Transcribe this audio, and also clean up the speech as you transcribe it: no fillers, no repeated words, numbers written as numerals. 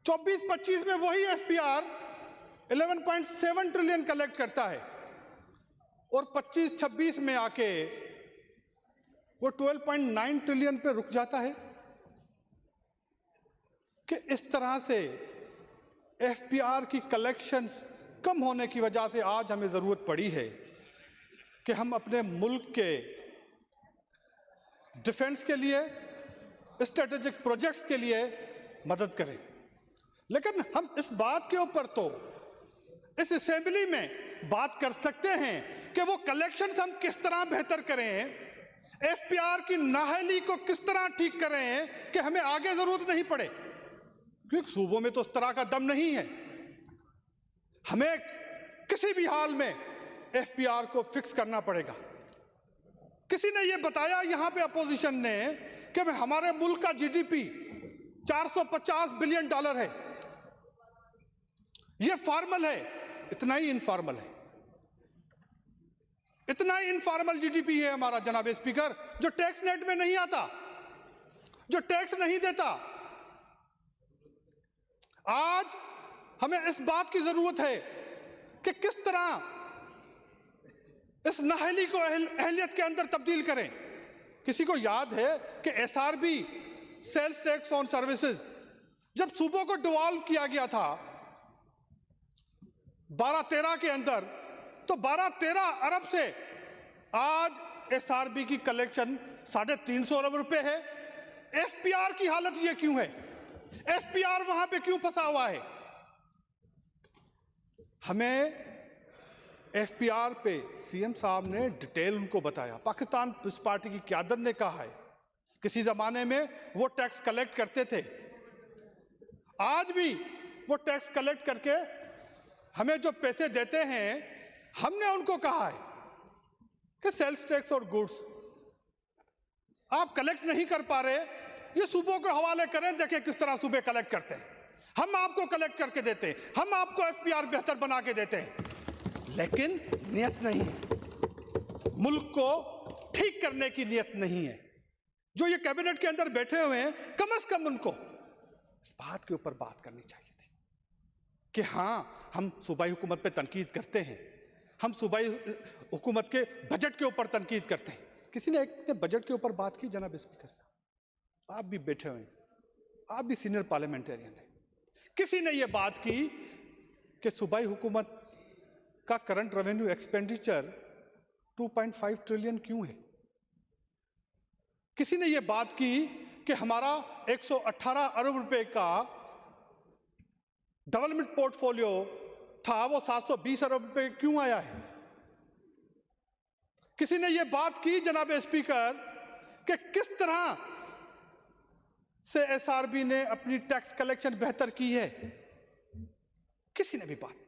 24-25 में वही FPR 11.7 trillion collect करता है और 25-26 में आके वो 12.9 ट्रिलियन पे रुक जाता है। कि इस तरह से एफपीआर की कलेक्शंस कम होने की वजह से आज हमें जरूरत पड़ी है कि हम अपने मुल्क के डिफेंस के लिए, स्ट्रेटेजिक प्रोजेक्ट्स के लिए मदद करें। लेकिन हम इस बात के ऊपर तो इस असेंबली में बात कर सकते हैं कि वो कलेक्शंस हम किस तरह बेहतर करें, एफपीआर की नाअहली को किस तरह ठीक करें कि हमें आगे जरूरत नहीं पड़े, क्योंकि सूबों में तो उस तरह का दम नहीं है। हमें किसी भी हाल में एफपीआर को फिक्स करना पड़ेगा। किसी ने यह बताया यहां पे अपोजिशन ने कि हमारे मुल्क का जीडीपी 450 बिलियन डॉलर है। यह फॉर्मल है, इतना ही इनफॉर्मल है। इतना ही इनफॉर्मल जीडीपी है हमारा जनाब स्पीकर, जो टैक्स नेट में नहीं आता, जो टैक्स नहीं देता। आज हमें इस बात की जरूरत है कि किस तरह इस नाअहली को अहलियत के अंदर तब्दील करें। किसी को याद है कि SRB, sales tax on services, जब सूबों को डिवॉल्व किया गया था 12-13 के अंदर, तो 12-13 अरब से आज एसआरबी की कलेक्शन 350 अरब रुपए है। एफपीआर की हालत ये क्यों है? एफपीआर वहां पे क्यों फंसा हुआ है? हमें एफपीआर पे सीएम साहब ने डिटेल उनको बताया। पाकिस्तान पीपल्स पार्टी की क़यादत ने कहा है किसी जमाने में वो टैक्स कलेक्ट करते थे, आज भी वो टैक्स कलेक्ट करके हमें जो पैसे देते हैं, हमने उनको कहा है कि सेल्स टैक्स और गुड्स आप कलेक्ट नहीं कर पा रहे, ये सूबों के हवाले करें, देखें किस तरह सूबे कलेक्ट करते हैं। हम आपको कलेक्ट करके देते हैं, हम आपको एफपीआर बेहतर बना के देते हैं, लेकिन नियत नहीं है, मुल्क को ठीक करने की नियत नहीं है। जो ये कैबिनेट के अंदर बैठे हुए हैं, कम से कम उनको इस बात के ऊपर बात करनी चाहिए थी कि हाँ, हम सूबाई हुकूमत पे तनकीद करते हैं, हम सूबाई हुकूमत के बजट के ऊपर तनकीद करते हैं। किसी ने एक ने बजट के ऊपर बात की, जनाब स्पीकर, आप भी बैठे हुए हैं, आप भी सीनियर पार्लियामेंटेरियन हैं। किसी ने यह बात की कि सूबाई हुकूमत का करंट रेवेन्यू एक्सपेंडिचर 2.5 ट्रिलियन क्यों है? किसी ने यह बात की कि हमारा 118 अरब रुपए का डेवलपमेंट पोर्टफोलियो था, वो 720 अरब रुपए क्यों आया है? किसी ने यह बात की जनाब स्पीकर कि किस तरह से एसआरबी ने अपनी टैक्स कलेक्शन बेहतर की है? किसी ने भी बात